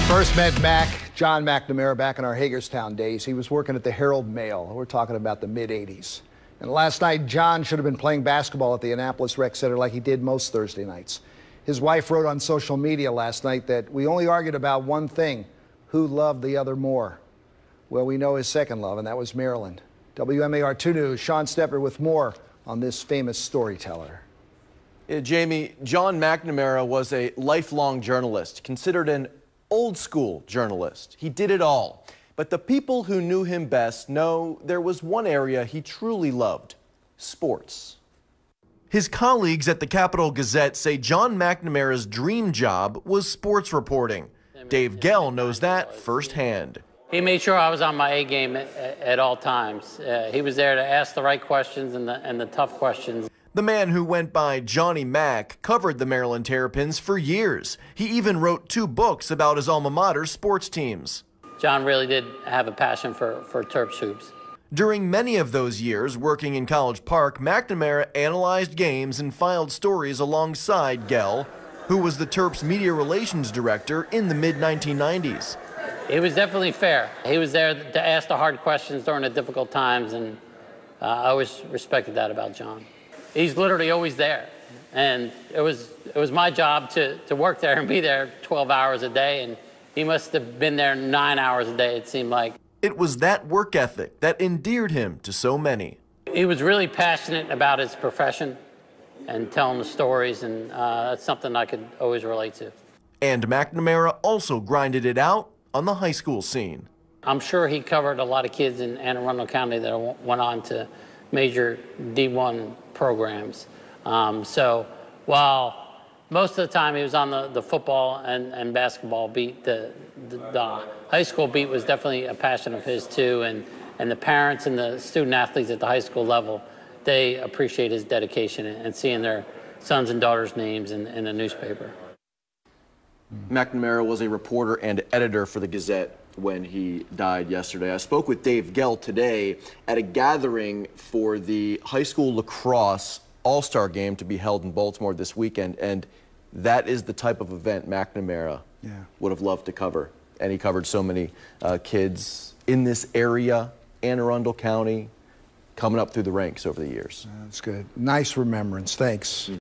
First met John McNamara back in our Hagerstown days. He was working at the Herald Mail. We're talking about the mid-'80s. And last night, John should have been playing basketball at the Annapolis Rec Center like he did most Thursday nights. His wife wrote on social media last night that we only argued about one thing: who loved the other more. Well, we know his second love, and that was Maryland. WMAR 2 News, Sean Stepper with more on this famous storyteller. Jamie, John McNamara was a lifelong journalist, considered an old-school journalist. He did it all. But the people who knew him best know there was one area he truly loved: sports. His colleagues at the Capital Gazette say John McNamara's dream job was sports reporting. Dave Gell knows that firsthand. He made sure I was on my A game at all times. He was there to ask the right questions and the tough questions. The man who went by Johnny Mac covered the Maryland Terrapins for years. He even wrote 2 books about his alma mater's sports teams. John really did have a passion for Terps hoops. During many of those years working in College Park, McNamara analyzed games and filed stories alongside Gell, who was the Terps media relations director in the mid-1990s. He was definitely fair. He was there to ask the hard questions during the difficult times, and I always respected that about John. He's literally always there, and it was my job to work there and be there 12 hours a day, and he must have been there 9 hours a day, it seemed like. It was that work ethic that endeared him to so many. He was really passionate about his profession and telling the stories, and that's something I could always relate to. And McNamara also grinded it out on the high school scene. I'm sure he covered a lot of kids in Anne Arundel County that went on to major D1 programs. So while most of the time he was on the football and basketball beat, the high school beat was definitely a passion of his too, and the parents and the student athletes at the high school level, they appreciate his dedication and seeing their sons and daughters' names in the newspaper. McNamara was a reporter and editor for the Gazette when he died yesterday. I spoke with Dave Gell today at a gathering for the high school lacrosse all-star game to be held in Baltimore this weekend, and that is the type of event McNamara would have loved to cover. And he covered so many kids in this area, Anne Arundel County, coming up through the ranks over the years. That's good. Nice remembrance. Thanks.